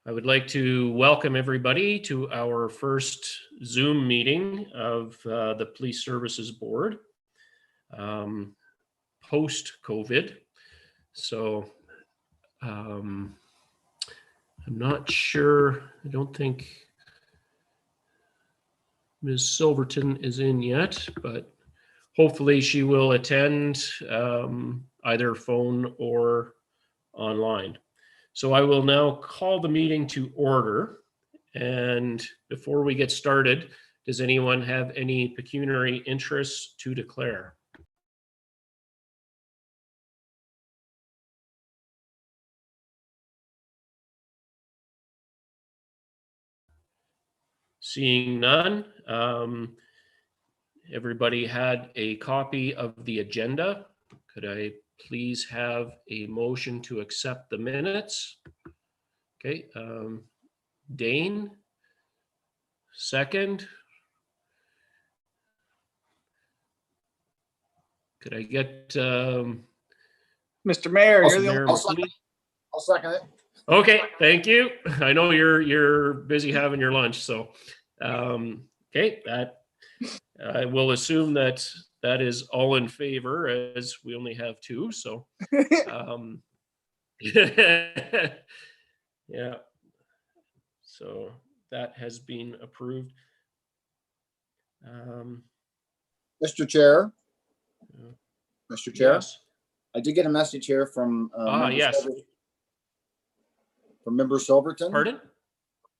I would like to welcome everybody to our first Zoom meeting of the Police Services Board post-COVID. So I'm not sure, I don't think Ms. Silverton is in yet, but hopefully she will attend either phone or online. So I will now call the meeting to order. And before we get started, does anyone have any pecuniary interests to declare? Seeing none, everybody had a copy of the agenda. Could I please have a motion to accept the minutes? Okay, Dane, second. Could I get Mr. Mayor, you're the Mayor only. McQueen? I'll second it. Okay, thank you. I know you're busy having your lunch, so okay, that I will assume that is all in favor, as we only have two. So yeah, so that has been approved. Mr. Chair. Mr. Chair, Yes. I did get a message here from Yes. From Member Silverton. Pardon?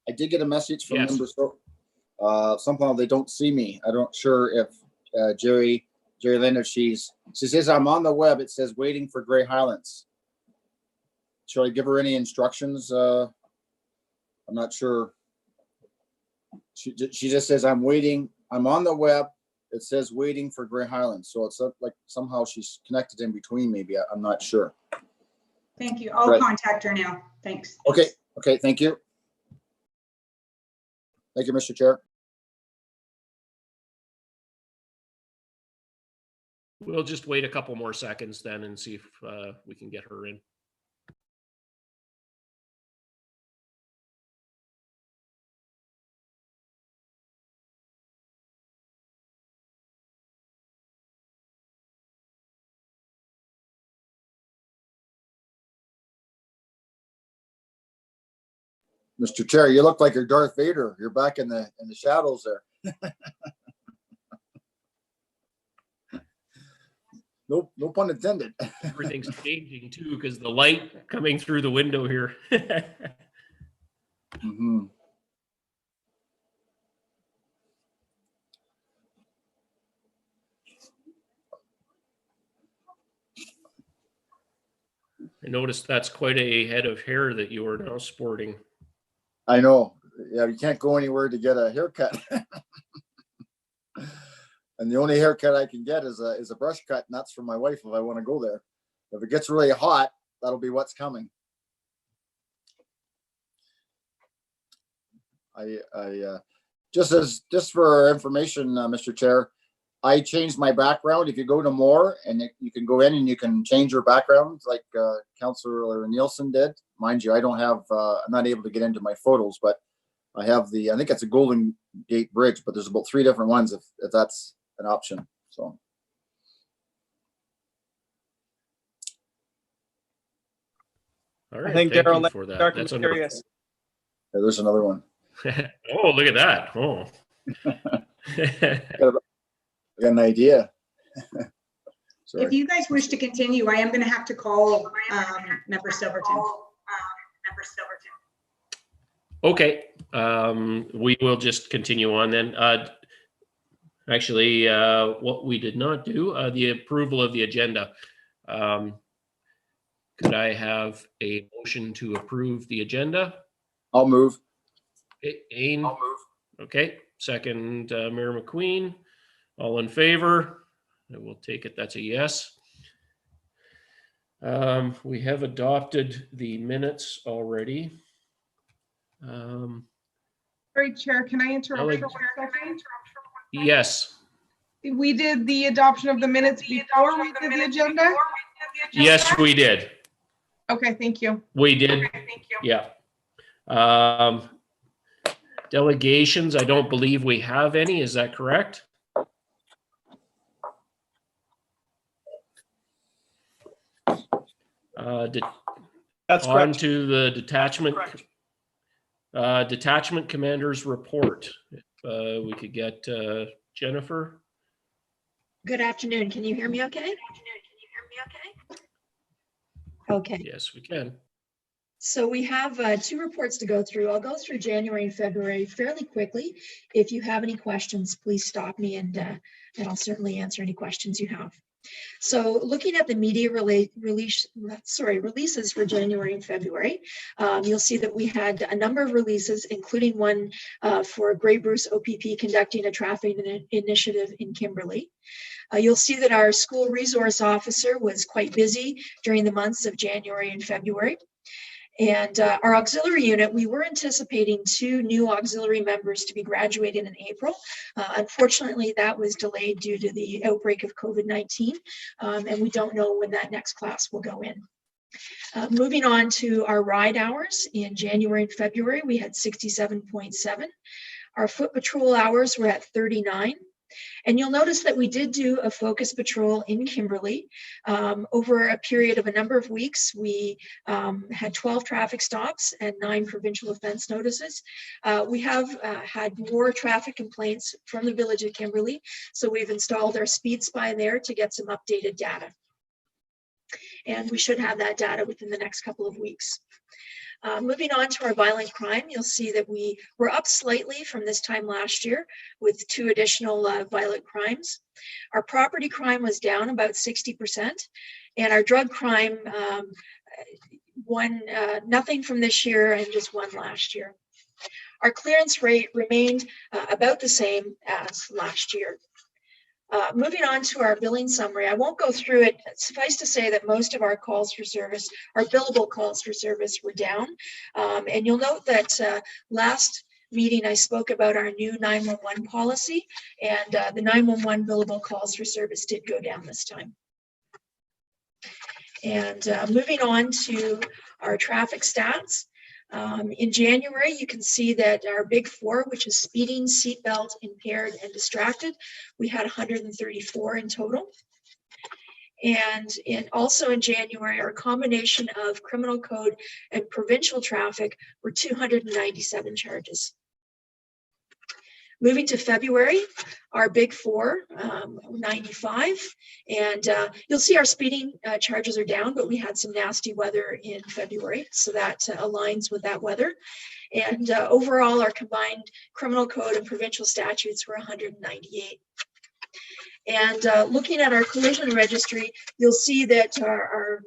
I did get a message from Yes. Member Silverton. Somehow they don't see me. I'm not sure if Jerry Lynn, she says I'm on the web. It says waiting for Grey Highlands. Shall I give her any instructions? I'm not sure. She just says I'm waiting. I'm on the web. It says waiting for Grey Highlands. So it's like somehow she's connected in between. Maybe I'm not sure. Thank you. I'll contact her now. Thanks. Okay. Thank you. Thank you, Mr. Chair. We'll just wait a couple more seconds then and see if we can get her in. Mr. Chair, you look like you're Darth Vader. You're back in the shadows there. No pun intended. Everything's changing too because the light coming through the window here. Mm-hmm. I noticed that's quite a head of hair that you are now sporting. I know. Yeah, you can't go anywhere to get a haircut. And the only haircut I can get is a brush cut, and that's for my wife if I want to go there. If it gets really hot, that'll be what's coming. Just for information, Mr. Chair, I changed my background. If you go to more, and you can go in and you can change your background like Councillor Nielsen did. Mind you, I don't have, I'm not able to get into my photos, but I have I think it's a Golden Gate Bridge, but there's about 3 different ones if that's an option. So. All right, I think thank Daryl, you for that. That's curious. Yeah, there's another one. Oh, look at that. Oh. I got an idea. If you guys wish to continue, I am going to have to call Member Silverton. Okay, we will just continue on then. Actually, what we did not do, the approval of the agenda. Could I have a motion to approve the agenda? I'll move. Ain? I'll move. Okay, second, Mayor McQueen. All in favor? I will take it that's a yes. We have adopted the minutes already. Sorry, Chair, can I interrupt for 1 second? Yes. We did the adoption of the minutes before we did the agenda? Yes, we did. Okay, thank you. We did. Yeah. Delegations, I don't believe we have any. Is that correct? That's On correct. to the detachment commander's report. If we could get Jennifer. Good afternoon. Can you hear me okay? Okay. Yes, we can. So we have 2 reports to go through. I'll go through January and February fairly quickly. If you have any questions, please stop me and I'll certainly answer any questions you have. So looking at the media releases for January and February, you'll see that we had a number of releases, including one for Grey Bruce OPP conducting a traffic initiative in Kimberley. You'll see that our school resource officer was quite busy during the months of January and February. And our auxiliary unit, we were anticipating 2 new auxiliary members to be graduating in April. Unfortunately, that was delayed due to the outbreak of COVID-19, and we don't know when that next class will go in. Moving on to our ride hours, in January and February, we had 67.7. Our foot patrol hours were at 39. And you'll notice that we did do a focus patrol in Kimberley. Over a period of a number of weeks, we had 12 traffic stops and 9 provincial offense notices. We have had more traffic complaints from the village of Kimberley, so we've installed our speed spy there to get some updated data. And we should have that data within the next couple of weeks. Moving on to our violent crime, you'll see that we were up slightly from this time last year with 2 additional violent crimes. Our property crime was down about 60%, and our drug crime, nothing from this year and just 1 last year. Our clearance rate remained about the same as last year. Moving on to our billing summary, I won't go through it. Suffice to say that most of our calls for service, our billable calls for service, were down. And you'll note that last meeting I spoke about our new 911 policy, and the 911 billable calls for service did go down this time. And moving on to our traffic stats. In January, you can see that our big 4, which is speeding, seatbelt, impaired, and distracted, we had 134 in total. And also in January, our combination of criminal code and provincial traffic were 297 charges. Moving to February, our big 4, 95, and you'll see our speeding charges are down, but we had some nasty weather in February, so that aligns with that weather. And overall, our combined criminal code and provincial statutes were 198. And looking at our collision registry, you'll see that our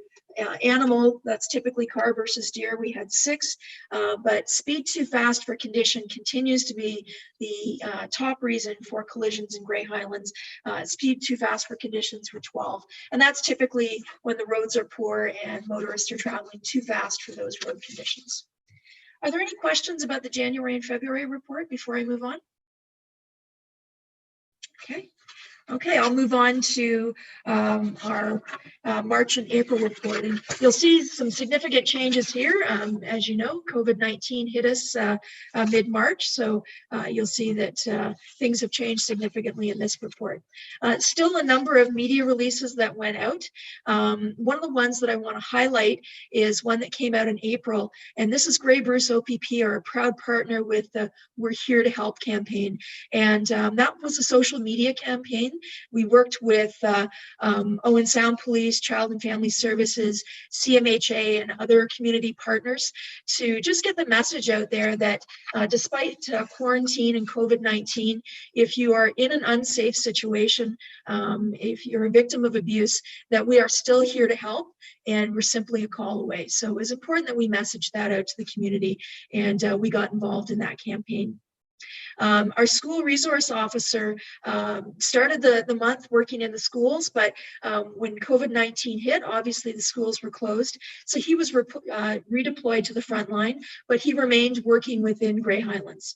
animal, that's typically car versus deer, we had 6, but speed too fast for condition continues to be the top reason for collisions in Grey Highlands. Speed too fast for conditions were 12, and that's typically when the roads are poor and motorists are traveling too fast for those road conditions. Are there any questions about the January and February report before I move on? Okay, I'll move on to our March and April report. And you'll see some significant changes here. As you know, COVID-19 hit us mid-March, so you'll see that things have changed significantly in this report. Still a number of media releases that went out. One of the ones that I want to highlight is one that came out in April, and this is Grey Bruce OPP, our proud partner with the We're Here to Help campaign. And that was a social media campaign. We worked with Owen Sound Police, Child and Family Services, CMHA, and other community partners to just get the message out there that despite quarantine and COVID-19, if you are in an unsafe situation, if you're a victim of abuse, that we are still here to help, and we're simply a call away. So it was important that we message that out to the community, and we got involved in that campaign. Our school resource officer started the month working in the schools, but when COVID-19 hit, obviously the schools were closed. So he was redeployed to the front line, but he remained working within Grey Highlands.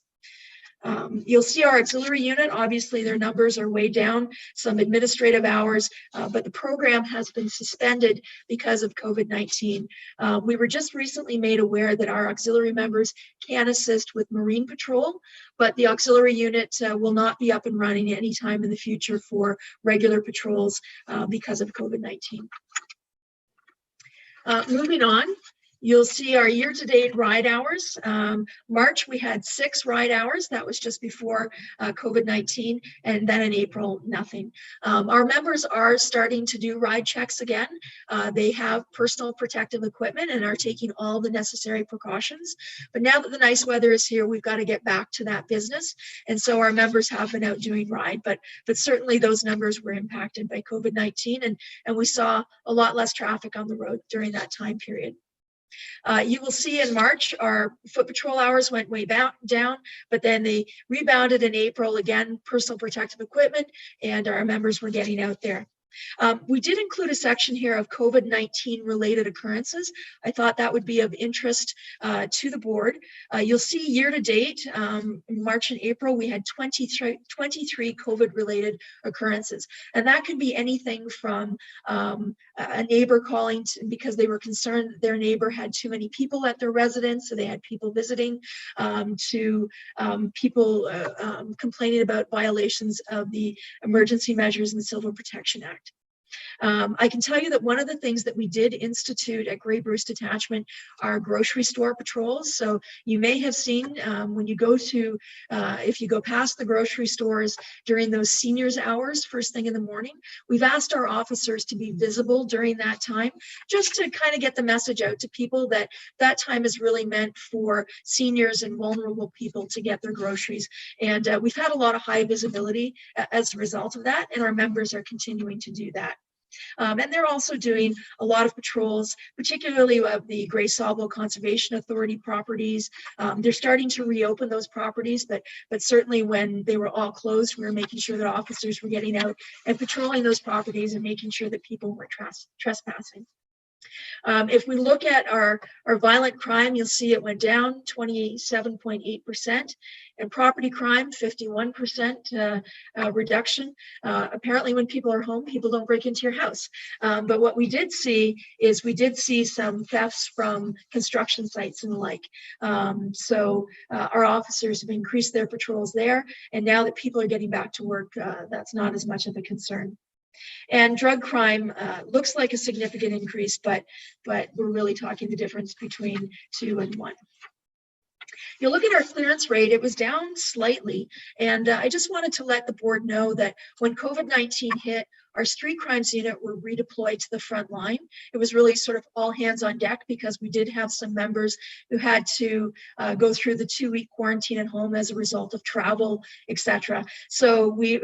You'll see our auxiliary unit, obviously their numbers are way down, some administrative hours, but the program has been suspended because of COVID-19. We were just recently made aware that our auxiliary members can assist with marine patrol, but the auxiliary unit will not be up and running anytime in the future for regular patrols because of COVID-19. Moving on, you'll see our year-to-date ride hours. March, we had 6 ride hours. That was just before COVID-19. And then in April, nothing. Our members are starting to do ride checks again. They have personal protective equipment and are taking all the necessary precautions. But now that the nice weather is here, we've got to get back to that business. And so our members have been out doing ride, but certainly those numbers were impacted by COVID-19, and we saw a lot less traffic on the road during that time period. You will see in March, our foot patrol hours went way down, but then they rebounded in April, again, personal protective equipment, and our members were getting out there. We did include a section here of COVID-19 related occurrences. I thought that would be of interest to the board. You'll see year to date, March and April, we had 23 COVID related occurrences. And that could be anything from a neighbor calling because they were concerned that their neighbor had too many people at their residence, so they had people visiting, to people complaining about violations of the emergency measures in the Civil Protection Act. I can tell you that one of the things that we did institute at Grey Bruce Detachment are grocery store patrols. So you may have seen when you go to, if you go past the grocery stores during those seniors hours, first thing in the morning, we've asked our officers to be visible during that time, just to kind of get the message out to people that that time is really meant for seniors and vulnerable people to get their groceries. And we've had a lot of high visibility as a result of that, and our members are continuing to do that. And they're also doing a lot of patrols, particularly of the Grey Sawville Conservation Authority properties. They're starting to reopen those properties, but certainly when they were all closed, we were making sure that officers were getting out and patrolling those properties and making sure that people weren't trespassing. If we look at our violent crime, you'll see it went down 27.8%, and property crime 51% reduction. Apparently when people are home, people don't break into your house. But what we did see is we did see some thefts from construction sites and the like. So our officers have increased their patrols there, and now that people are getting back to work, that's not as much of a concern. And drug crime looks like a significant increase, but we're really talking the difference between 2 and 1. You look at our clearance rate, it was down slightly. And I just wanted to let the board know that when COVID-19 hit, our street crimes unit were redeployed to the front line. It was really sort of all hands on deck because we did have some members who had to go through the 2-week quarantine at home as a result of travel, etc. So we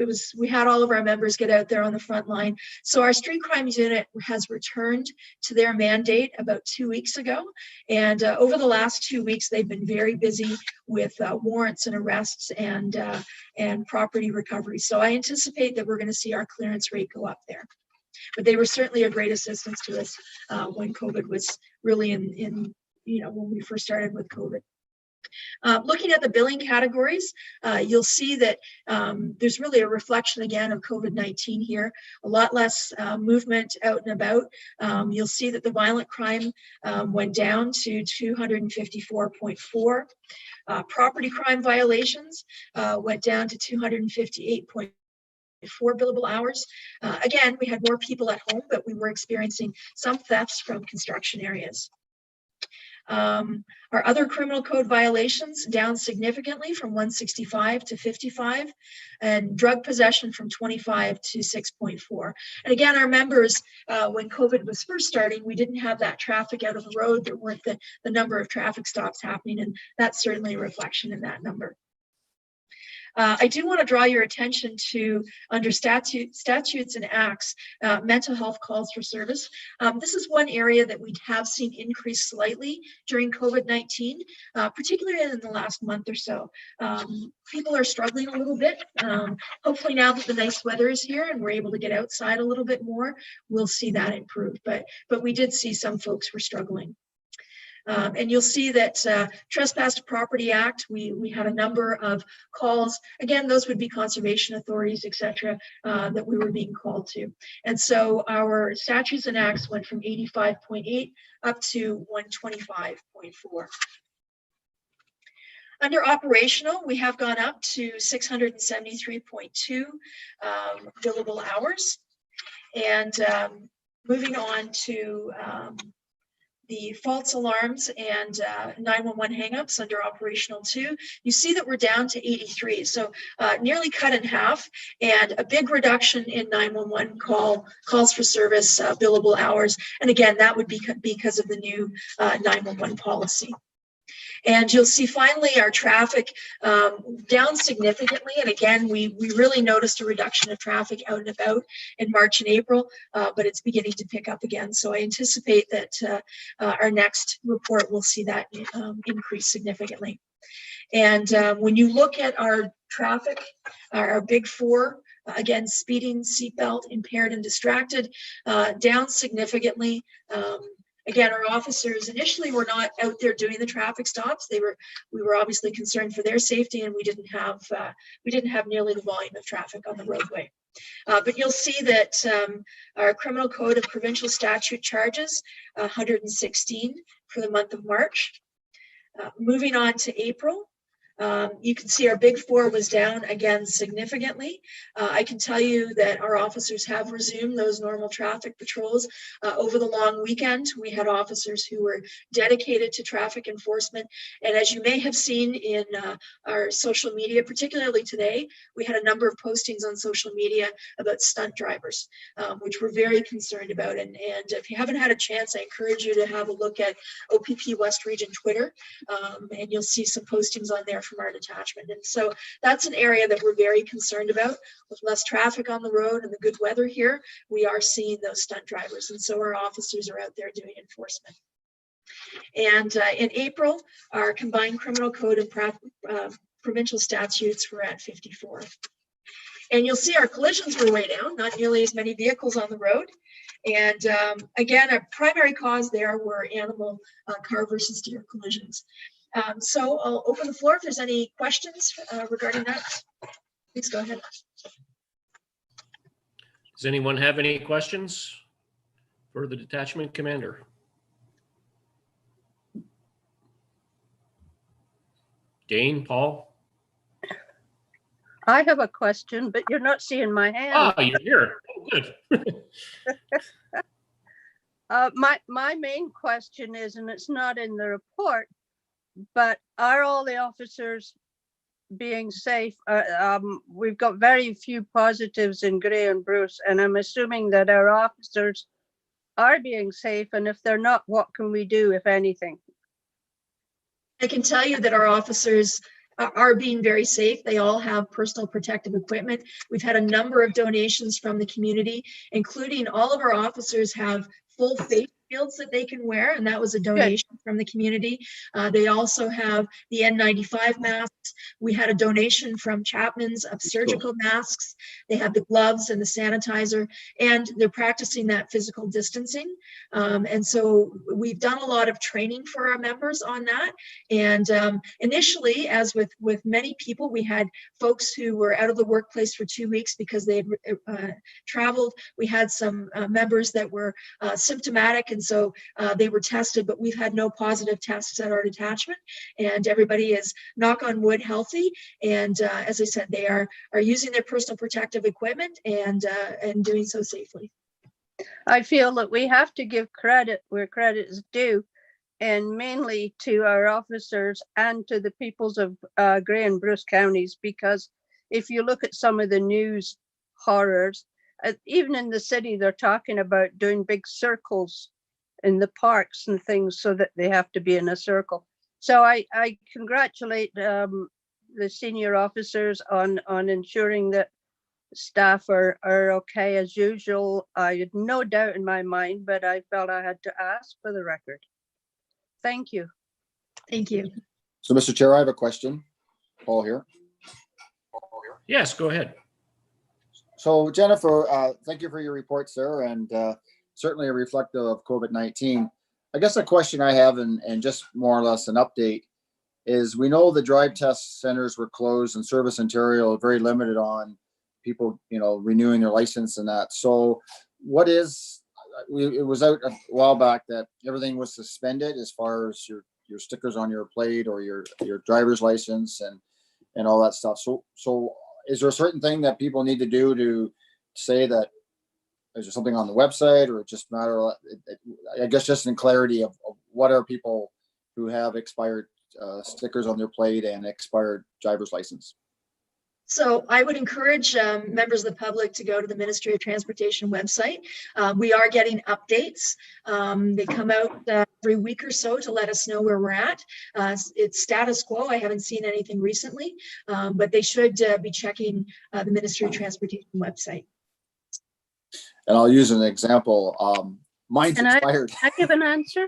had all of our members get out there on the front line. So our street crimes unit has returned to their mandate about 2 weeks ago. And over the last 2 weeks, they've been very busy with warrants and arrests and property recovery. So I anticipate that we're going to see our clearance rate go up there. But they were certainly a great assistance to us when COVID was really in when we first started with COVID. Looking at the billing categories, you'll see that there's really a reflection again of COVID-19 here, a lot less movement out and about. You'll see that the violent crime went down to 254.4. Property crime violations went down to 258.4 billable hours. Again, we had more people at home, but we were experiencing some thefts from construction areas. Our other criminal code violations down significantly from 165 to 55, and drug possession from 25 to 6.4. And again, our members, when COVID was first starting, we didn't have that traffic out of the road. There weren't the number of traffic stops happening, and that's certainly a reflection in that number. I do want to draw your attention to under statutes and acts, mental health calls for service. This is one area that we have seen increase slightly during COVID-19, particularly in the last month or so. People are struggling a little bit. Hopefully now that the nice weather is here and we're able to get outside a little bit more, we'll see that improve. But we did see some folks were struggling. And you'll see that Trespass to Property Act, we had a number of calls. Again, those would be conservation authorities, etc., that we were being called to. And so our statutes and acts went from 85.8 up to 125.4. Under operational, we have gone up to 673.2 billable hours. And moving on to the false alarms and 911 hangups under operational 2, you see that we're down to 83. So nearly cut in half, and a big reduction in 911 calls for service billable hours. And again, that would be because of the new 911 policy. And you'll see finally our traffic down significantly. And again, we really noticed a reduction of traffic out and about in March and April, but it's beginning to pick up again. So I anticipate that our next report will see that increase significantly. And when you look at our traffic, our big four, again, speeding, seatbelt, impaired, and distracted, down significantly. Again, our officers initially were not out there doing the traffic stops. We were obviously concerned for their safety, and we didn't have nearly the volume of traffic on the roadway. But you'll see that our criminal code of provincial statute charges 116 for the month of March. Moving on to April. You can see our big four was down again significantly. I can tell you that our officers have resumed those normal traffic patrols. Over the long weekend, we had officers who were dedicated to traffic enforcement. And as you may have seen in our social media, particularly today, we had a number of postings on social media about stunt drivers, which we're very concerned about. And if you haven't had a chance, I encourage you to have a look at OPP West Region Twitter, and you'll see some postings on there from our detachment. And so that's an area that we're very concerned about. With less traffic on the road and the good weather here, we are seeing those stunt drivers. And so our officers are out there doing enforcement. And in April, our combined criminal code and provincial statutes were at 54. And you'll see our collisions were way down, not nearly as many vehicles on the road. And again, our primary cause there were animal car versus deer collisions. So I'll open the floor if there's any questions regarding that. Please go ahead. Does anyone have any questions for the detachment commander? Dane, Paul? I have a question, but you're not seeing my hand. Ah, you're here. Oh, good. My main question is, and it's not in the report, but are all the officers being safe? We've got very few positives in Grey and Bruce, and I'm assuming that our officers are being safe. And if they're not, what can we do, if anything? I can tell you that our officers are being very safe. They all have personal protective equipment. We've had a number of donations from the community, including all of our officers have full face shields that they can wear, and that was a donation from the community. They also have the N95 masks. We had a donation from Chapman's of surgical masks. They have the gloves and the sanitizer, and they're practicing that physical distancing. And so we've done a lot of training for our members on that. And initially, as with many people, we had folks who were out of the workplace for 2 weeks because they had traveled. We had some members that were symptomatic, and so they were tested, but we've had no positive tests at our detachment, and everybody is, knock on wood, healthy. And as I said, they are using their personal protective equipment and doing so safely. I feel that we have to give credit where credit is due, and mainly to our officers and to the peoples of Grey and Bruce counties, because if you look at some of the news horrors, even in the city, they're talking about doing big circles in the parks and things so that they have to be in a circle. So I congratulate the senior officers on ensuring that staff are okay as usual. I had no doubt in my mind, but I felt I had to ask for the record. Thank you. Thank you. So, Mr. Chair, I have a question. Paul here. Yes, go ahead. So, Jennifer, thank you for your report, sir, and certainly a reflective of COVID-19. I guess a question I have, and just more or less an update, is we know the drive test centers were closed and Service Ontario very limited on people, renewing their license and that. So what is, it was out a while back that everything was suspended as far as your stickers on your plate or your driver's license and all that stuff. So is there a certain thing that people need to do to say that? Is there something on the website, or it just matter? I guess just in clarity of what are people who have expired stickers on their plate and expired driver's license. So I would encourage members of the public to go to the Ministry of Transportation website. We are getting updates. They come out every week or so to let us know where we're at. It's status quo. I haven't seen anything recently, but they should be checking the Ministry of Transportation website. And I'll use an example. Mine's expired. I give an answer.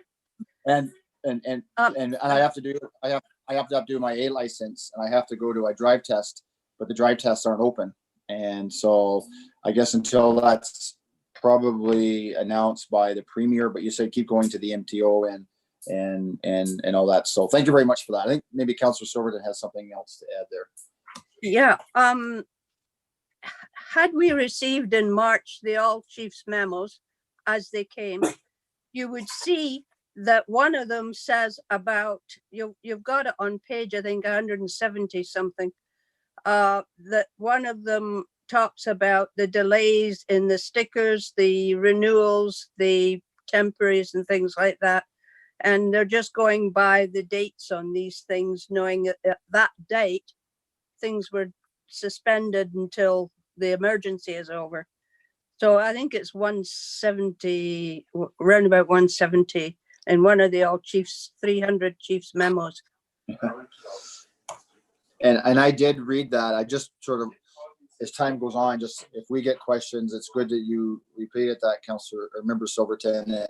And I have to do my A license, and I have to go to a drive test, but the drive tests aren't open. And so I guess until that's probably announced by the Premier, but you said keep going to the MTO and all that. So thank you very much for that. I think maybe Councillor Silverton has something else to add there. Yeah. Had we received in March the all chiefs memos as they came, you would see that one of them says about, you've got it on page, I think 170 something, that one of them talks about the delays in the stickers, the renewals, the temporaries and things like that. And they're just going by the dates on these things, knowing that at that date, things were suspended until the emergency is over. So I think it's 170, around about 170 in one of the all chiefs, 300 chiefs memos. And I did read that. I just sort of, as time goes on, just if we get questions, it's good that you repeated that, Councillor or Member Silverton,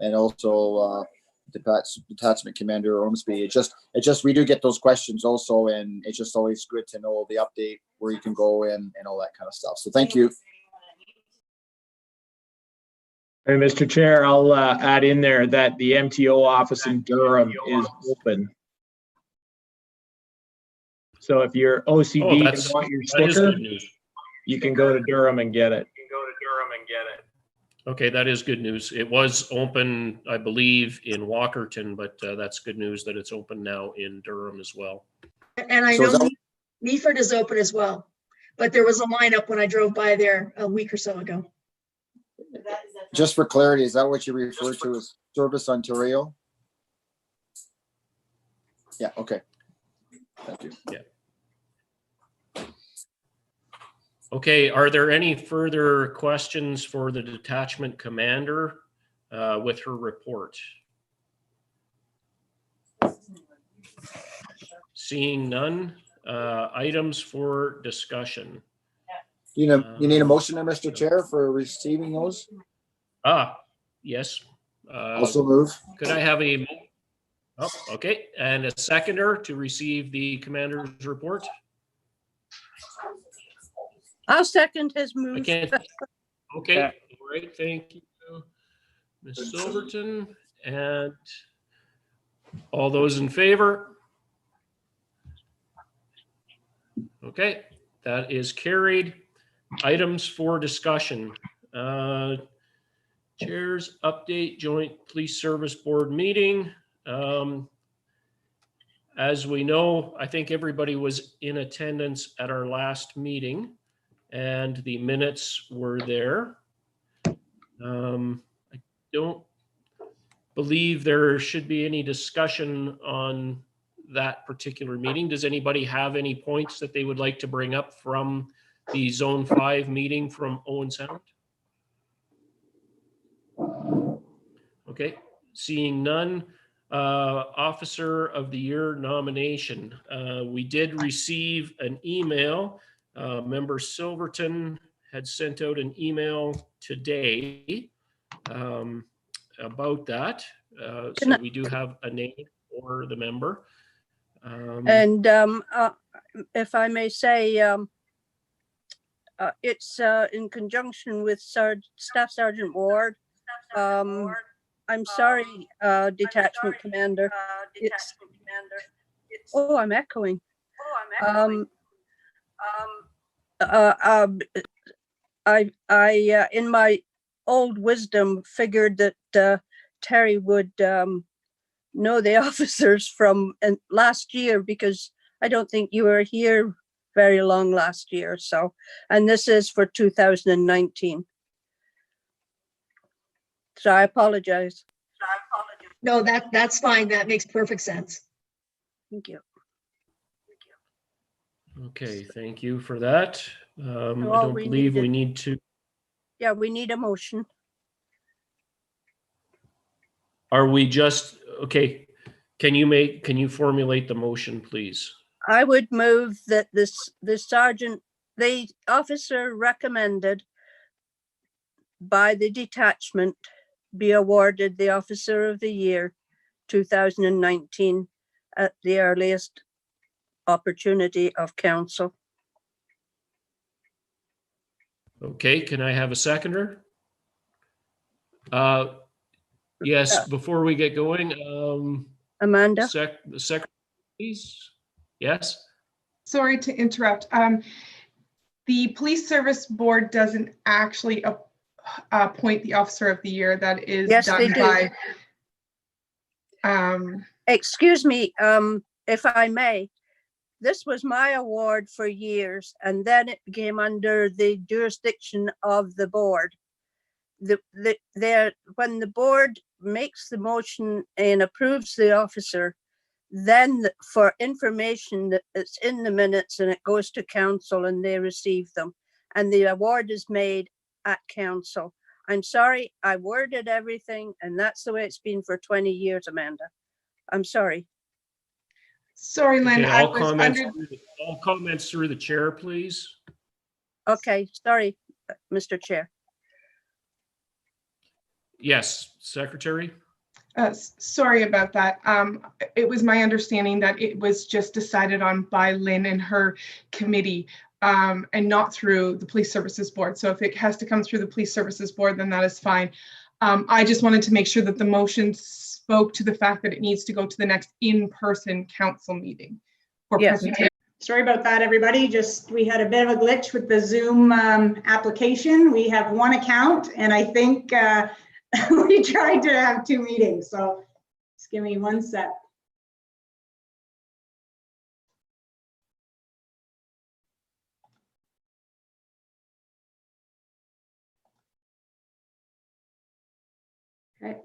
and also Detachment Commander OAPSB. It just we do get those questions also, and it's just always good to know the update, where you can go and all that kind of stuff. So thank you. Hey, Mr. Chair, I'll add in there that the MTO office in Durham is open. So if you're OCD and want your sticker, you can go to Durham and get it. Okay, that is good news. It was open, I believe, in Walkerton, but that's good news that it's open now in Durham as well. And I know Meaford is open as well, but there was a lineup when I drove by there a week or so ago. Just for clarity, is that what you refer to as Service Ontario? Yeah, okay. Thank you. Yeah. Okay, are there any further questions for the detachment commander with her report? Seeing none, items for discussion. You need a motion, Mr. Chair, for receiving those? Yes. Also move. Could I have a, okay, and a seconder to receive the commander's report? I'll second his move. I can't. Okay, all right, thank you, Ms. Silverton, and all those in favor? Okay, that is carried. Items for discussion. Chair's update, Joint Police Service Board meeting. As we know, I think everybody was in attendance at our last meeting, and the minutes were there. I don't believe there should be any discussion on that particular meeting. Does anybody have any points that they would like to bring up from the Zone 5 meeting from Owen Sound? Okay, seeing none. Officer of the Year nomination. We did receive an email. Member Silverton had sent out an email today about that. So we do have a name for the member. And if I may say, it's in conjunction with Staff Sergeant Ward. I'm sorry, Detachment Commander. Oh, I'm echoing. I in my old wisdom figured that Terry would know the officers from last year, because I don't think you were here very long last year. So, and this is for 2019. So I apologize. No, that's fine. That makes perfect sense. Thank you. Okay, thank you for that. I All don't we believe we needed- need to. Yeah, we need a motion. Are we just, okay, can you formulate the motion, please? I would move that the officer recommended by the detachment be awarded the Officer of the Year 2019 at the earliest opportunity of council. Okay, can I have a seconder? Yes, before we get going, Amanda? the secretary, please. Yes? Sorry to interrupt. The police service board doesn't actually appoint the officer of the year. That is Yes, done they do. by Excuse me, if I may, this was my award for years, and then it came under the jurisdiction of the board. When the board makes the motion and approves the officer, then for information that it's in the minutes and it goes to council and they receive them, and the award is made at council. I'm sorry, I worded everything, and that's the way it's been for 20 years, Amanda. I'm sorry. Sorry, Lynn. Okay, I all was comments through the chair, please. Okay, sorry, Mr. Chair. Yes, secretary? Sorry about that. It was my understanding that it was just decided on by Lynn and her committee, and not through the police services board. So if it has to come through the police services board, then that is fine. I just wanted to make sure that the motion spoke to the fact that it needs to go to the next in-person council meeting for Yes. presentation. Sorry about that, everybody. We had a bit of a glitch with the Zoom application. We have one account, and I think we tried to have two meetings. So just give me one sec. Okay.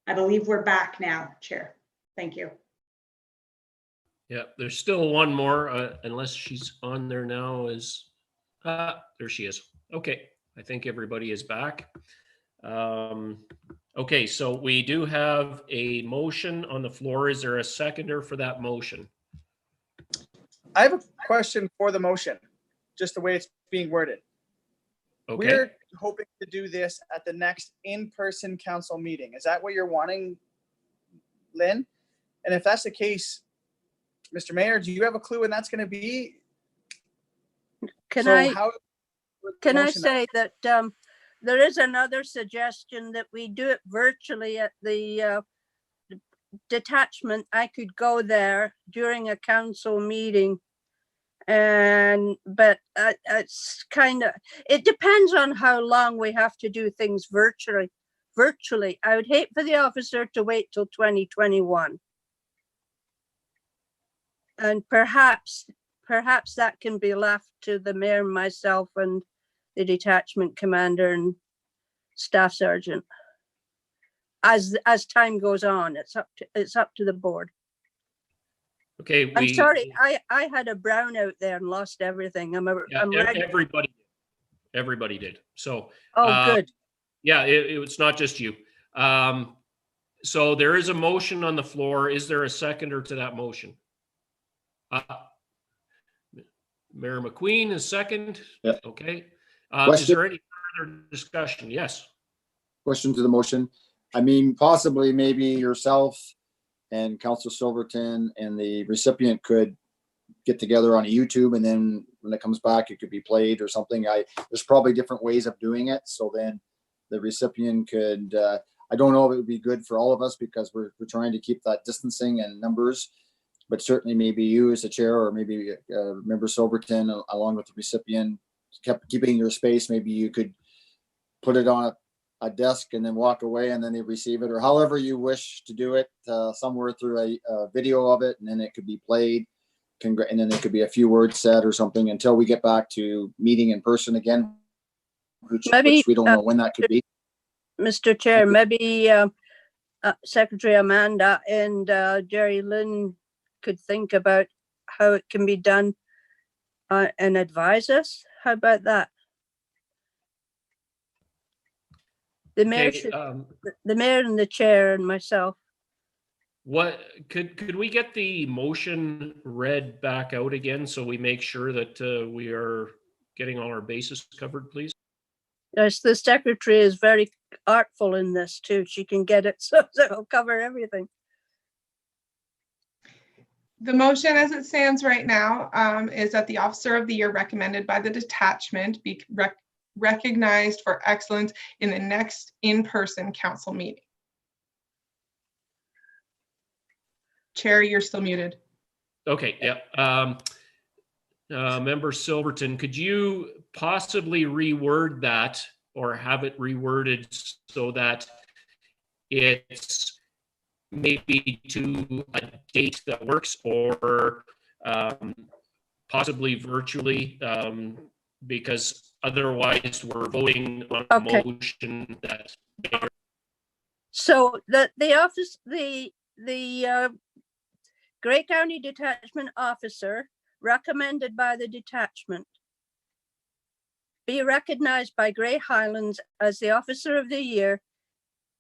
I believe we're back now, Chair. Thank you. Yeah, there's still one more, unless she's on there now there she is. Okay, I think everybody is back. Okay, so we do have a motion on the floor. Is there a seconder for that motion? I have a question for the motion, just the way it's being worded. Okay, We're hoping to do this at the next in-person council meeting. Is that what you're wanting, Lynn? And if that's the case, Mr. Mayor, do you have a clue when that's going to be? Can I say that there is another suggestion that we do it virtually at the detachment. I could go there during a council meeting, but it's kind of, it depends on how long we have to do things virtually. I would hate for the officer to wait till 2021. And perhaps that can be left to the mayor, myself, and the detachment commander and staff sergeant. As time goes on, it's up to the board. okay. I'm sorry, I had a brownout there and lost everything. I'm ready. Everybody did. So. Good. Yeah, it's not just you. So there is a motion on the floor. Is there a seconder to that motion? Mayor McQueen is second. Yeah. Okay. Is Question? there any further discussion? Yes. Question to the motion. I mean, possibly maybe yourself and Councilor Silverton and the recipient could get together on a YouTube, and then when it comes back, it could be played or something. There's probably different ways of doing it. So then the recipient could, I don't know if it would be good for all of us because we're trying to keep that distancing and numbers, but certainly maybe you as a chair or maybe Member Silverton along with the recipient kept keeping your space. Maybe you could put it on a desk and then walk away and then they receive it, or however you wish to do it, somewhere through a video of it, and then it could be played. And then there could be a few words said or something until we get back to meeting in person again, which we don't know when that could be. Mr. Chair, maybe Secretary Amanda and Jerry Lynn could think about how it can be done and advise us. How about that? The mayor, Okay, the mayor and the chair and myself. what could we get the motion read back out again so we make sure that we are getting all our bases covered, please? Yes, the secretary is very artful in this too. She can get it so it'll cover everything. The motion as it stands right now is that the Officer of the Year recommended by the detachment be recognized for excellence in the next in-person council meeting. Chair, you're still muted. Okay, yeah. Member Silverton, could you possibly reword that or have it reworded so that it's maybe to a date that works, or possibly virtually, because otherwise we're voting on a motion that. So the Grey County Detachment Officer recommended by the detachment be recognized by Grey Highlands as the Officer of the Year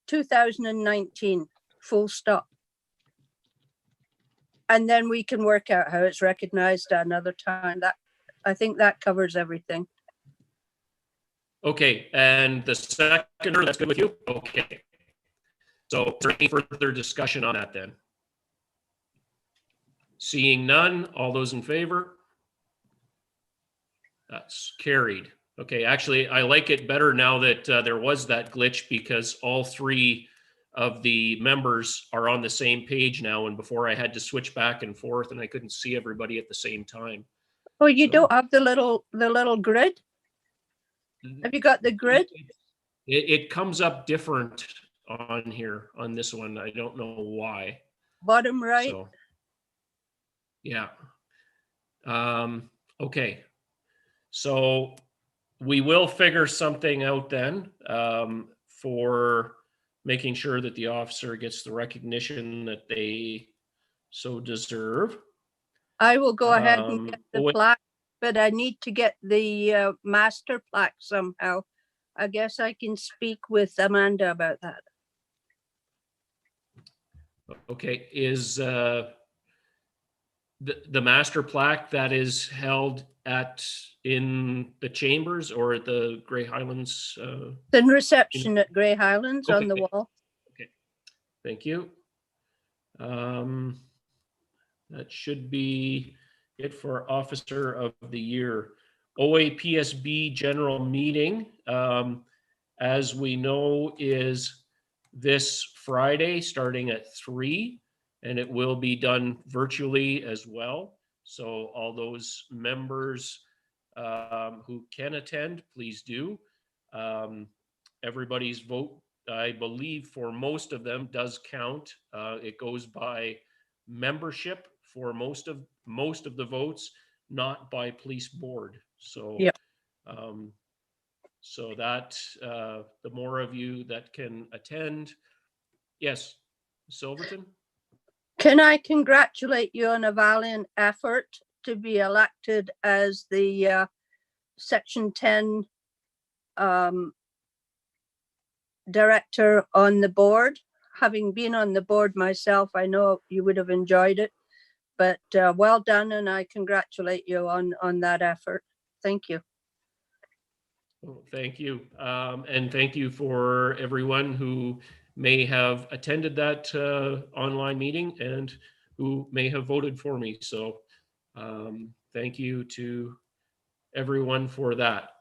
2019, full stop. And then we can work out how it's recognized another time. That, I think that covers everything. Okay, and the seconder, that's good with you? Okay. So is there any further discussion on that then? Seeing none, all those in favor? That's carried. Okay, actually, I like it better now that there was that glitch because all three of the members are on the same page now, and before I had to switch back and forth and I couldn't see everybody at the same time. Oh, you don't have the little grid? Have you got the grid? It comes up different on here on this one. I don't know why. Bottom right. So, yeah. Okay. So we will figure something out then for making sure that the officer gets the recognition that they so deserve. I will go ahead and get the plaque, but I need to get the master plaque somehow. I guess I can speak with Amanda about that. Okay, is the master plaque that is held in the chambers or at the Grey Highlands? The reception at Grey Highlands on the wall. Okay, thank you. That should be it for Officer of the Year. OAPSB General Meeting, as we know, is this Friday starting at 3, and it will be done virtually as well. So all those members who can attend, please do. Everybody's vote, I believe, for most of them does count. It goes by membership for most of the votes, not by police board. So, yeah. So that the more of you that can attend. Yes, Silverton? Can I congratulate you on a valiant effort to be elected as the Section 10 director on the board? Having been on the board myself, I know you would have enjoyed it, but well done, and I congratulate you on that effort. Thank you. Well, thank you. And thank you for everyone who may have attended that online meeting and who may have voted for me. So thank you to everyone for that.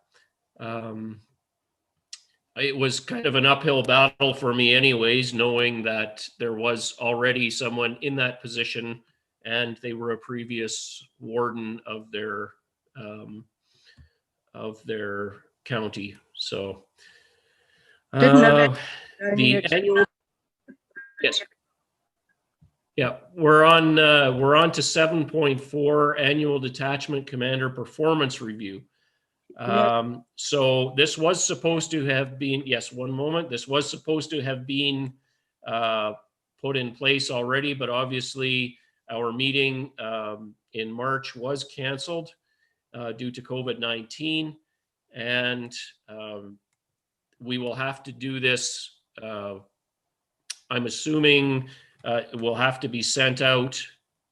it was kind of an uphill battle for me anyways, knowing that there was already someone in that position and they were a previous warden of their county. So Didn't know the annual, yes. Yeah, we're on to 7.4 annual detachment commander performance review. So this was supposed to have been, yes, one moment. This was supposed to have been put in place already, but obviously our meeting in March was canceled due to COVID-19. And we will have to do this. I'm assuming it will have to be sent out,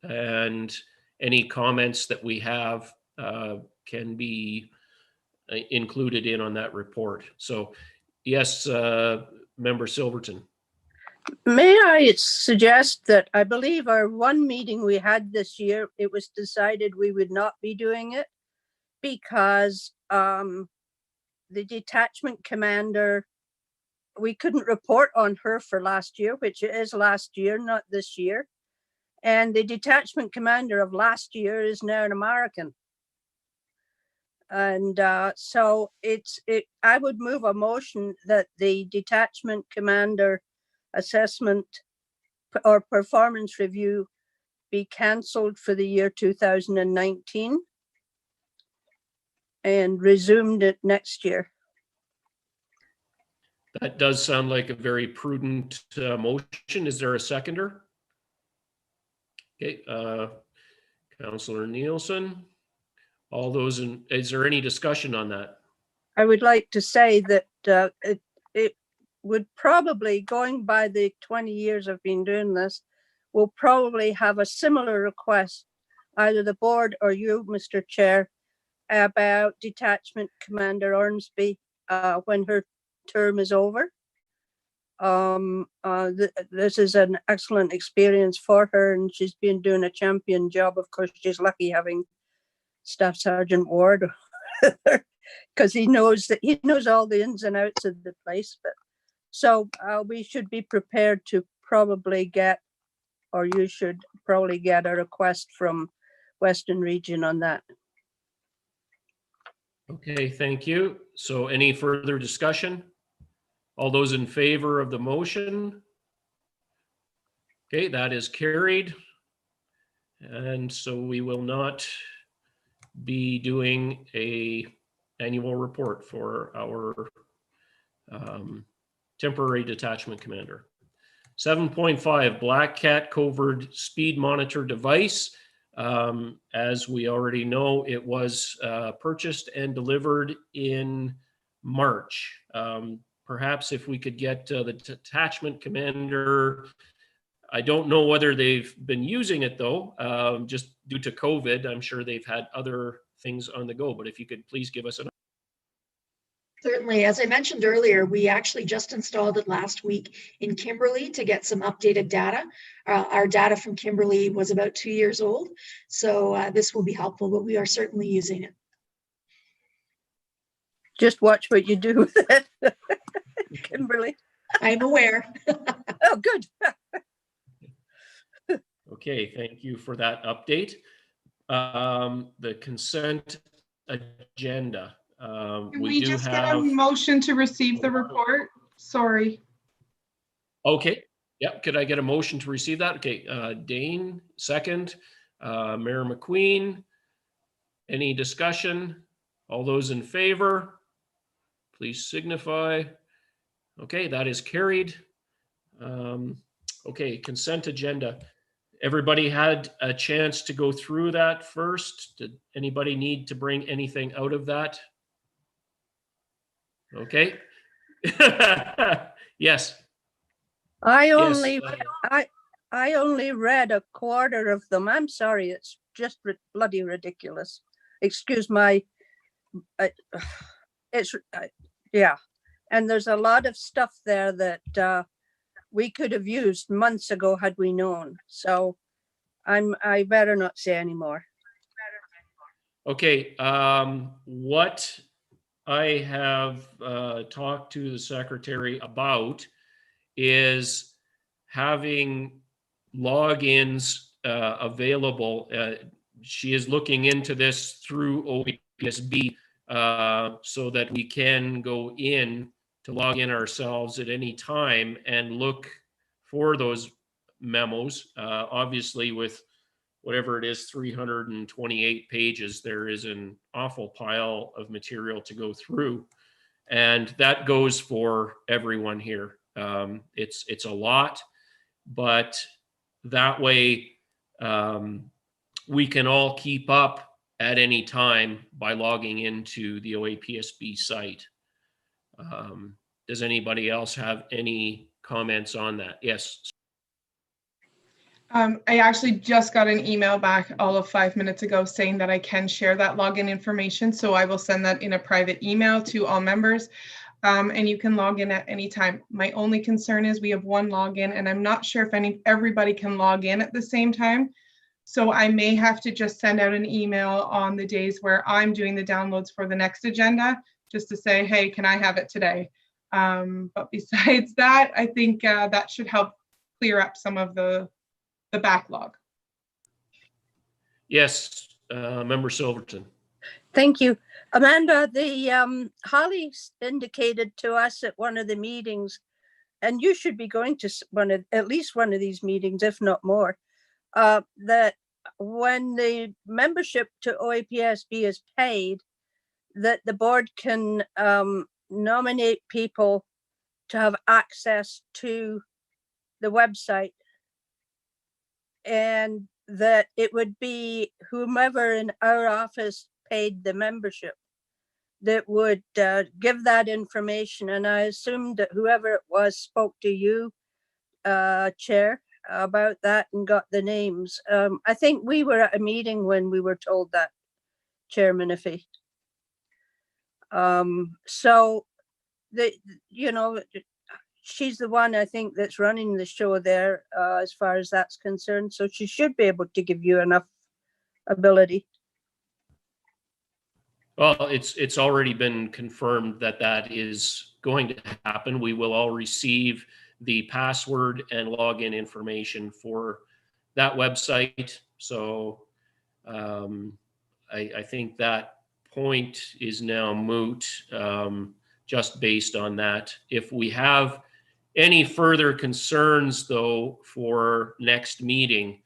and any comments that we have can be included in on that report. So yes, Member Silverton. May I suggest that I believe our one meeting we had this year, it was decided we would not be doing it because the detachment commander, we couldn't report on her for last year, which it is last year, not this year. And the detachment commander of last year is now an American. And so I would move a motion that the detachment commander assessment or performance review be cancelled for the year 2019 and resumed it next year. That does sound like a very prudent motion. Is there a seconder? Okay, Councillor Nielsen. All those in, is there any discussion on that? I would like to say that it would probably, going by the 20 years I've been doing this, will probably have a similar request, either the board or you, Mr. Chair, about Detachment Commander Ormsby when her term is over. This is an excellent experience for her, and she's been doing a champion job. Of course, she's lucky having Staff Sergeant Ward, because he knows all the ins and outs of the place. But so we should be prepared to probably get, or you should probably get, a request from Western Region on that. Okay, thank you. So any further discussion? All those in favor of the motion? Okay, that is carried. And so we will not be doing a annual report for our temporary detachment commander. 7.5 Black Cat Covert speed monitor device. As we already know, it was purchased and delivered in March. Perhaps if we could get the detachment commander, I don't know whether they've been using it though, just due to COVID. I'm sure they've had other things on the go, but if you could please give us an. Certainly, as I mentioned earlier, we actually just installed it last week in Kimberley to get some updated data. Our data from Kimberley was about 2 years old, so this will be helpful, but we are certainly using it. Just watch what you do with it, Kimberly. I'm aware. Oh, good. Okay, thank you for that update. The consent agenda. Can we just get a motion to receive the report? Sorry. Okay, yep, could I get a motion to receive that? Okay, Dane, second. Mayor McQueen, any discussion? All those in favor, please signify. Okay, that is carried. Okay, consent agenda. Everybody had a chance to go through that first. Did anybody need to bring anything out of that? Okay. Yes. I only read a quarter of them. I'm sorry, it's just bloody ridiculous. Excuse my, yeah. And there's a lot of stuff there that we could have used months ago had we known. So I better not say any more. Okay, what I have talked to the secretary about is having logins available. She is looking into this through OAPSB so that we can go in to log in ourselves at any time and look for those memos. Obviously, with whatever it is, 328 pages, there is an awful pile of material to go through. And that goes for everyone here. It's a lot, but that way we can all keep up at any time by logging into the OAPSB site. Does anybody else have any comments on that? Yes. I actually just got an email back all of 5 minutes ago saying that I can share that login information. So I will send that in a private email to all members. And you can log in at any time. My only concern is we have one login and I'm not sure if everybody can log in at the same time. So I may have to just send out an email on the days where I'm doing the downloads for the next agenda, just to say, hey, can I have it today? But besides that, I think that should help clear up some of the backlog. Yes, Member Silverton. Thank you. Amanda, the Holly indicated to us at one of the meetings, and you should be going to at least one of these meetings, if not more, that when the membership to OAPSB is paid, that the board can nominate people to have access to the website, and that it would be whomever in our office paid the membership that would give that information. And I assumed that whoever it was spoke to you, Chair, about that and got the names. I think we were at a meeting when we were told that, Chairman Iffy. So she's the one, I think, that's running the show there as far as that's concerned. So she should be able to give you enough ability. Well, it's already been confirmed that that is going to happen. We will all receive the password and login information for that website. So I think that point is now moot, just based on that. If we have any further concerns, though, for next meeting,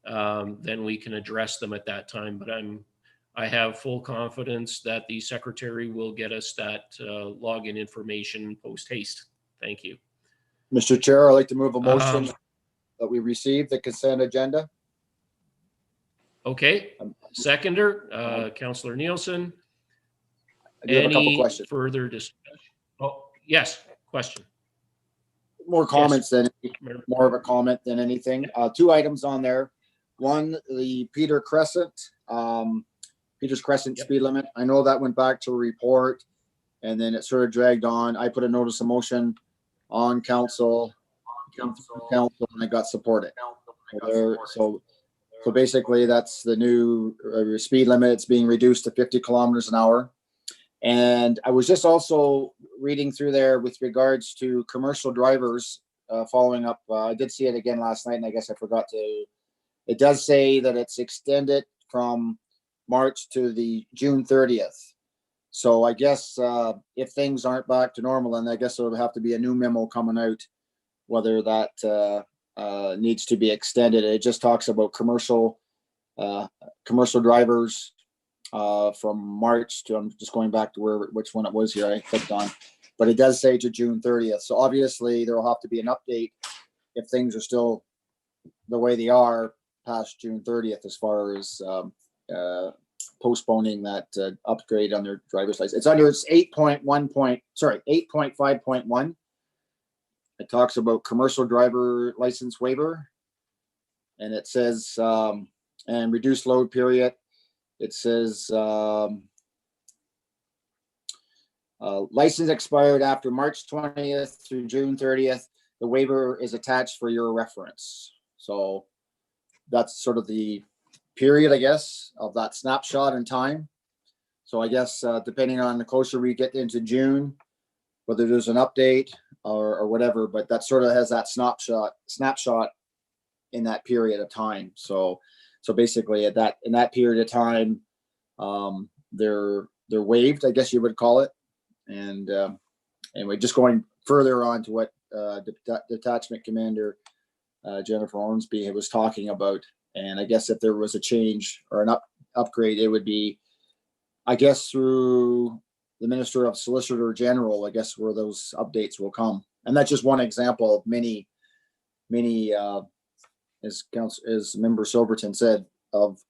then we can address them at that time. But I have full confidence that the secretary will get us that login information post haste. Thank you. Mr. Chair, I'd like to move a motion that we receive the consent agenda. Okay, seconder, Councillor Nielsen. I do have a couple Any questions. further discussion? Oh, yes, question. More comments than more of a comment than anything. Two items on there. One, the Peters Crescent speed limit. I know that went back to a report and then it sort of dragged on. I put a notice of motion on council and it got supported. So basically that's the new speed limit. It's being reduced to 50 kilometers an hour. And I was just also reading through there with regards to commercial drivers, following up. I did see it again last night and I guess I forgot to. It does say that it's extended from March to the June 30th. So I guess if things aren't back to normal, then I guess there will have to be a new memo coming out, whether that needs to be extended. It just talks about commercial drivers from March to, I'm just going back to which one it was here I clicked on, but it does say to June 30th. So obviously there will have to be an update if things are still the way they are past June 30th, as far as postponing that upgrade on their driver's license. It's under 8.5.1. It talks about commercial driver license waiver, and it says and reduced load period. It says license expired after March 20th through June 30th. The waiver is attached for your reference. So that's sort of the period, I guess, of that snapshot in time. So I guess depending on the closer we get into June, whether there's an update or whatever, but that sort of has that snapshot in that period of time. So basically in that period of time, they're waived, I guess you would call it. And anyway, just going further on to what Detachment Commander Jennifer Ormsby was talking about, and I guess if there was a change or an upgrade, it would be, I guess, through the Minister of Solicitor General, I guess, where those updates will come. And that's just one example of many, as Member Silverton said, of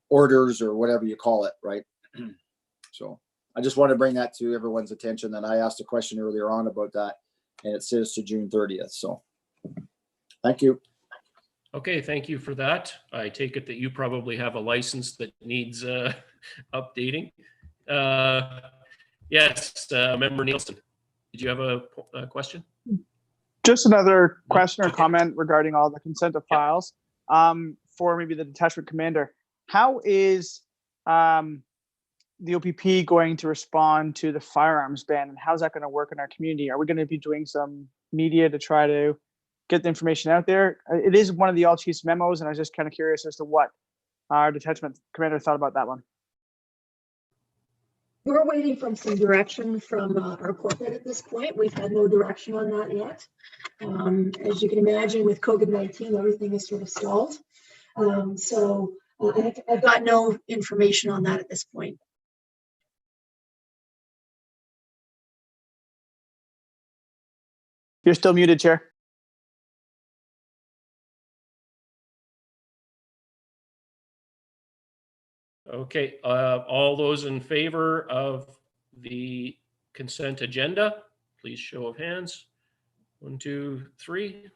orders or whatever you call it, right? So I just want to bring that to everyone's attention. And I asked a question earlier on about that, and it says to June 30th. So thank you. Okay, thank you for that. I take it that you probably have a license that needs updating. Yes, Member Nielsen, did you have a question? Just another No? question or Okay. comment regarding all the consent of files for maybe the detachment commander. How is the OPP going to respond to the firearms ban, and how's that going to work in our community? Are we going to be doing some media to try to get the information out there? It is one of the all chiefs memos, and I was just kind of curious as to what our detachment commander thought about that one. We're waiting for some direction from our corporate at this point. We've had no direction on that yet. As you can imagine, with COVID-19, everything is sort of stalled. So I've got no information on that at this point. You're still muted, Chair. Okay, all those in favor of the consent agenda, please show of hands. 1, 2, 3.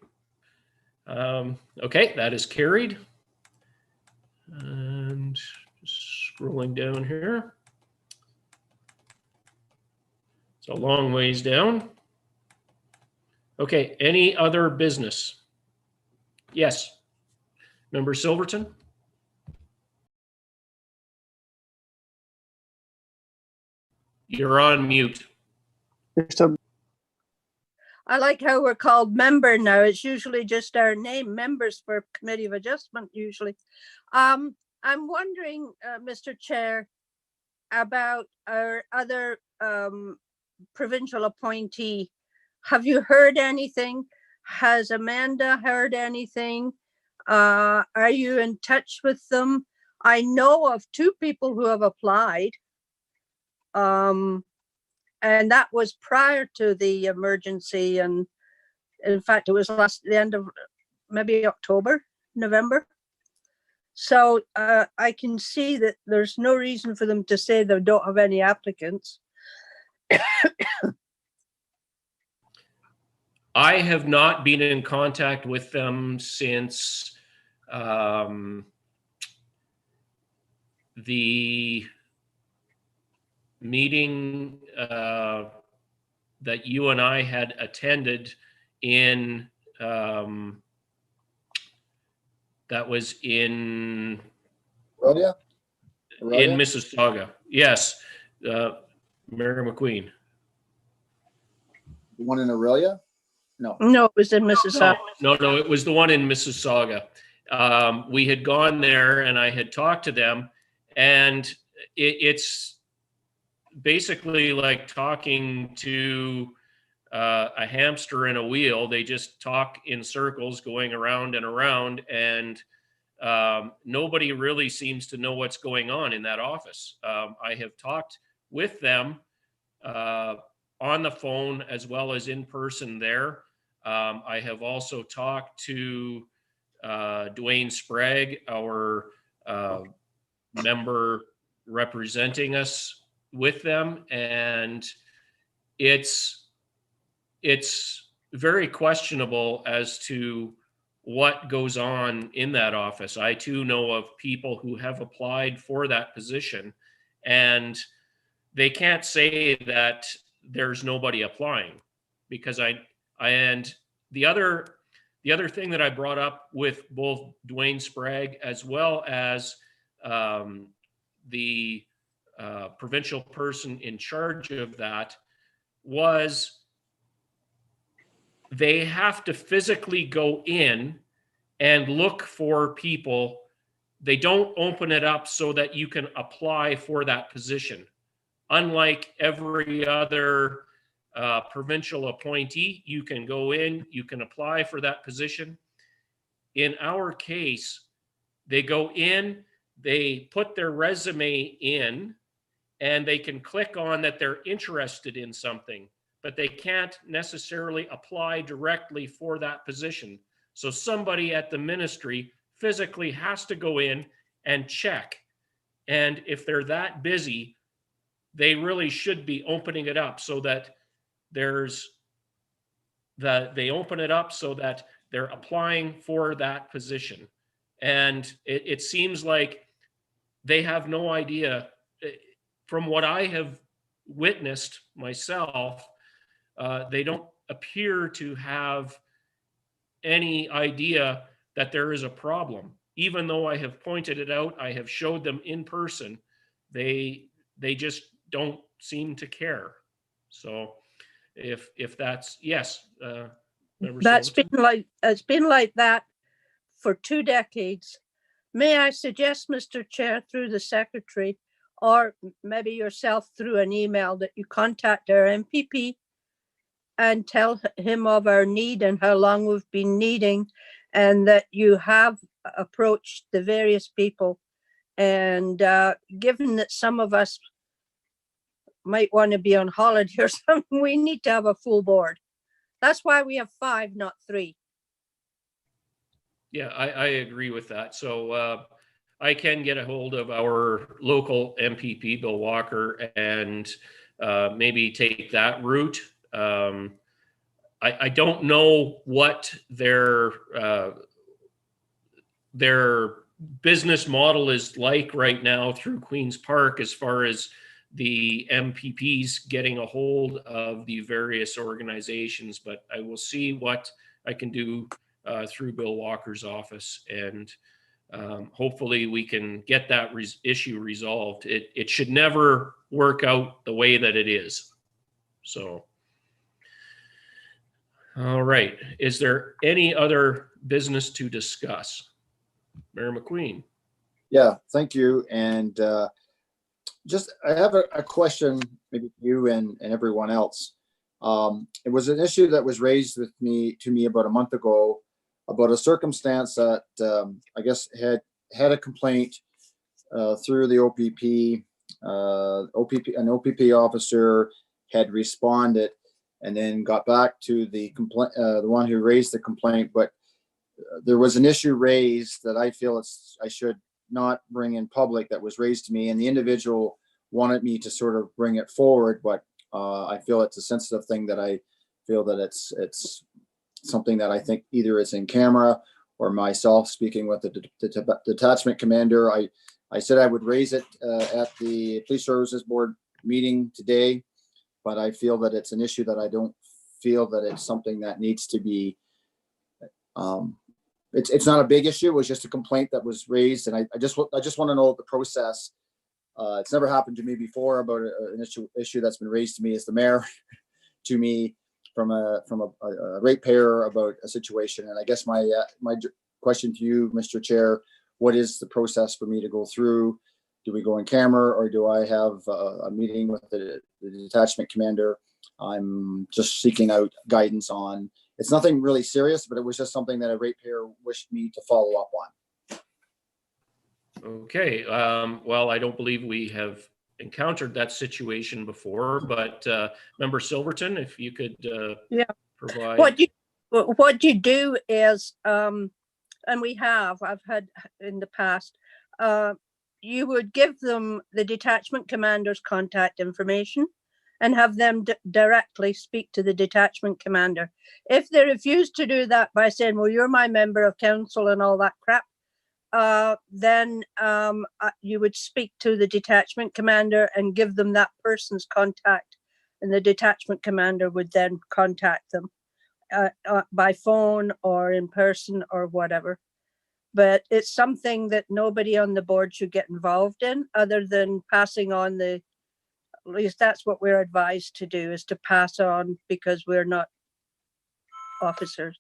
Okay, that is carried. And just scrolling down here. It's a long ways down. Okay, any other business? Yes. Member Silverton? You're on mute. You're still. I like how we're called member now. It's usually just our name, members for Committee of Adjustment usually. I'm wondering, Mr. Chair, about our other provincial appointee. Have you heard anything? Has Amanda heard anything? Are you in touch with them? I know of 2 people who have applied. And that was prior to the emergency. And in fact, it was the end of maybe October, November. So I can see that there's no reason for them to say they don't have any applicants. I have not been in contact with them since the meeting that you and I had attended in, that was in Aurelia? in Mississauga. Yes, Mary McQueen. The one in Aurelia? No. No, it was in Mississauga. No, it was the one in Mississauga. We had gone there and I had talked to them, and it's basically like talking to a hamster in a wheel. They just talk in circles going around and around, and nobody really seems to know what's going on in that office. I have talked with them on the phone as well as in person there. I have also talked to Dwayne Sprague, our member representing us with them, and it's very questionable as to what goes on in that office. I too know of people who have applied for that position, and they can't say that there's nobody applying, because and the other thing that I brought up with both Dwayne Sprague as well as the provincial person in charge of that was they have to physically go in and look for people. They don't open it up so that you can apply for that position. Unlike every other provincial appointee, you can go in, you can apply for that position. In our case, they go in, they put their resume in, and they can click on that they're interested in something, but they can't necessarily apply directly for that position. So somebody at the ministry physically has to go in and check. And if they're that busy, they really should be opening it up so that they open it up so that they're applying for that position. And it seems like they have no idea. From what I have witnessed myself, they don't appear to have any idea that there is a problem. Even though I have pointed it out, I have showed them in person, they just don't seem to care. So if that's, yes. That's been like, it's been like that for 2 decades. May I suggest, Mr. Chair, through the secretary, or maybe yourself through an email, that you contact our MPP and tell him of our need and how long we've been needing, and that you have approached the various people. And given that some of us might want to be on holiday or something, we need to have a full board. That's why we have 5, not 3. Yeah, I agree with that. So I can get a hold of our local MPP, Bill Walker, and maybe take that route. I don't know what their business model is like right now through Queen's Park, as far as the MPPs getting a hold of the various organizations, but I will see what I can do through Bill Walker's office, and hopefully we can get that issue resolved. It should never work out the way that it is. So, all right. Is there any other business to discuss? Mayor McQueen. Yeah, thank you. And I have a question, maybe for you and everyone else. It was an issue that was raised to me about a month ago, about a circumstance that I guess had a complaint through the OPP. An OPP officer had responded and then got back to the one who raised the complaint. But there was an issue raised that I feel I should not bring in public, that was raised to me, and the individual wanted me to sort of bring it forward, but I feel it's a sensitive thing, that I feel that it's something that I think either it's in camera or myself speaking with the detachment commander. I said I would raise it at the Police Services Board meeting today, but I feel that it's an issue that I don't feel that it's something that needs to be, it's not a big issue. It was just a complaint that was raised, and I just want to know the process. It's never happened to me before about an issue that's been raised to me as the mayor to me from a ratepayer about a situation. And I guess my question to you, Mr. Chair, what is the process for me to go through? Do we go in camera, or do I have a meeting with the detachment commander? I'm just seeking out guidance on. It's nothing really serious, but it was just something that a ratepayer wished me to follow up on. Okay. Well, I don't believe we have encountered that situation before, but Member Silverton, if you could provide. What you do is, and I've had in the past, you would give them the detachment commander's contact information and have them directly speak to the detachment commander. If they refuse to do that by saying, well, you're my member of council and all that crap, then you would speak to the detachment commander and give them that person's contact, and the detachment commander would then contact them by phone or in person or whatever. but it's something that nobody on the board should get involved in, other than passing on at least that's what we're advised to do, is to pass on, because we're not officers.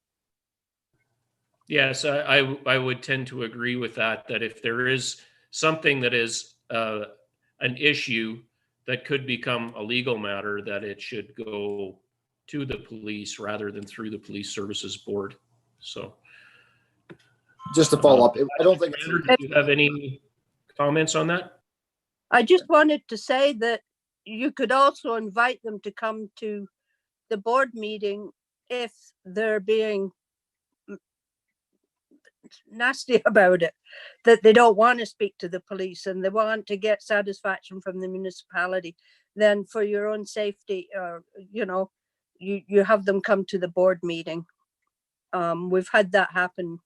Yes, I would tend to agree with that, that if there is something that is an issue that could become a legal matter, that it should go to the police rather than through the police services board. So Just to follow up, I don't think, Andrew, do you have any comments on that? I just wanted to say that you could also invite them to come to the board meeting if they're being nasty about it, that they don't want to speak to the police and they want to get satisfaction from the municipality. Then for your own safety, you have them come to the board meeting. We've had that happen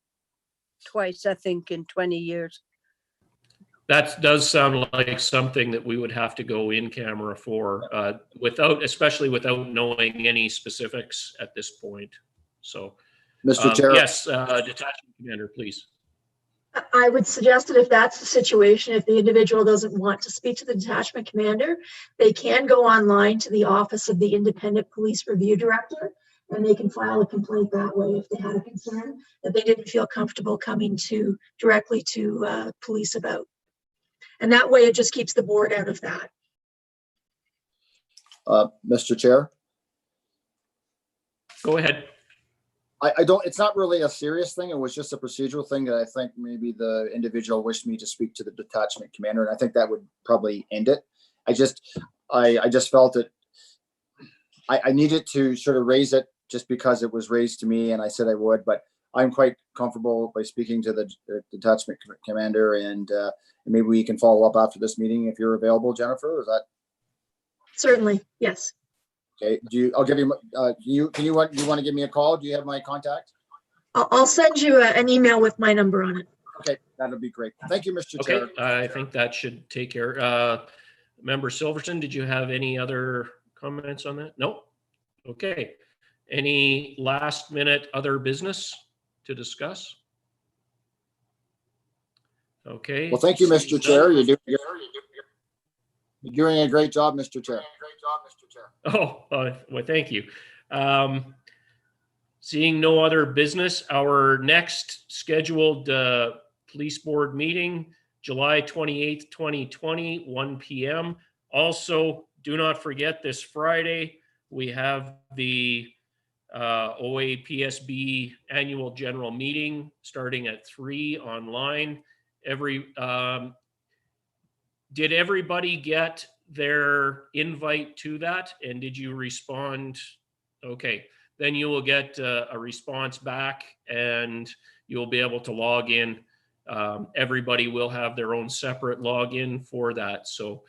twice, I think, in 20 years. That does sound like something that we would have to go in camera for, especially without knowing any specifics at this point. So, Mr. Chair. yes, Detachment Commander, please. I would suggest that if that's the situation, if the individual doesn't want to speak to the detachment commander, they can go online to the office of the Independent Police Review Director, and they can file a complaint that way if they had a concern that they didn't feel comfortable coming directly to police about. And that way it just keeps the board out of that. Mr. Chair. Go ahead. I don't, it's not really a serious thing. It was just a procedural thing that I think maybe the individual wished me to speak to the detachment commander, and I think that would probably end it. I just felt it. I needed to sort of raise it just because it was raised to me and I said I would, but I'm quite comfortable by speaking to the detachment commander, and maybe we can follow up after this meeting if you're available, Jennifer. Is that? Certainly, yes. Okay, I'll give you, you want to give me a call? Do you have my contact? I'll send you an email with my number on it. Okay, that'll be great. Thank you, Mr. Okay, Chair. I think that should take care. Member Silverton, did you have any other comments on that? No? Okay. Any last minute other business to discuss? Okay. Well, thank you, Mr. Chair. You're doing a great job, Mr. Chair. Oh, well, thank you. Seeing no other business, our next scheduled police board meeting, July 28th, 2020, 1 p.m. Also, do not forget this Friday, we have the OAPSB annual general meeting starting at 3 online. Did everybody get their invite to that, and did you respond? Okay, then you will get a response back and you'll be able to log in. Everybody will have their own separate login for that. So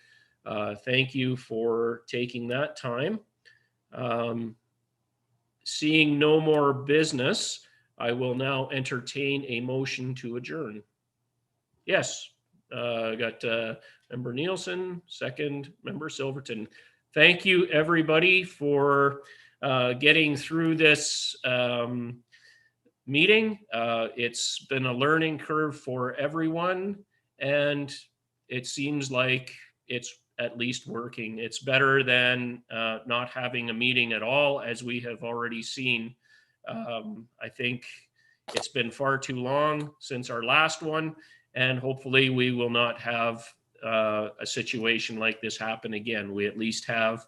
thank you for taking that time. Seeing no more business, I will now entertain a motion to adjourn. Yes, got Member Nielsen, second Member Silverton. Thank you, everybody, for getting through this meeting. It's been a learning curve for everyone, and it seems like it's at least working. It's better than not having a meeting at all, as we have already seen. I think it's been far too long since our last one, and hopefully we will not have a situation like this happen again. We at least have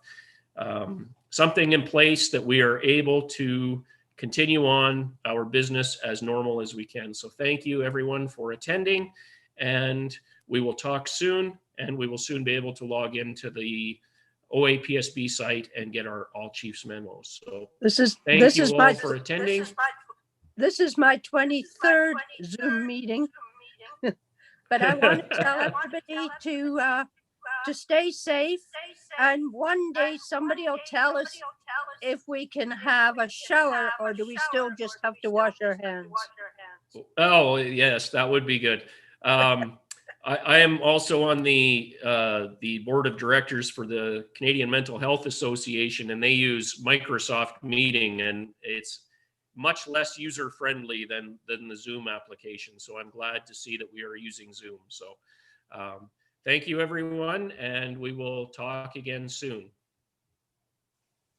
something in place that we are able to continue on our business as normal as we can. So thank you, everyone, for attending, and we will talk soon, and we will soon be able to log into the OAPSB site and get our all chiefs memos. So thank you all for attending. This is my 23rd Zoom meeting, but I want to tell everybody to stay safe, and one day somebody will tell us if we can have a shower, or do we still just have to wash our hands? Oh, yes, that would be good. I am also on the board of directors for the Canadian Mental Health Association, and they use Microsoft Meeting, and it's much less user friendly than the Zoom application. So I'm glad to see that we are using Zoom. So thank you, everyone, and we will talk again soon.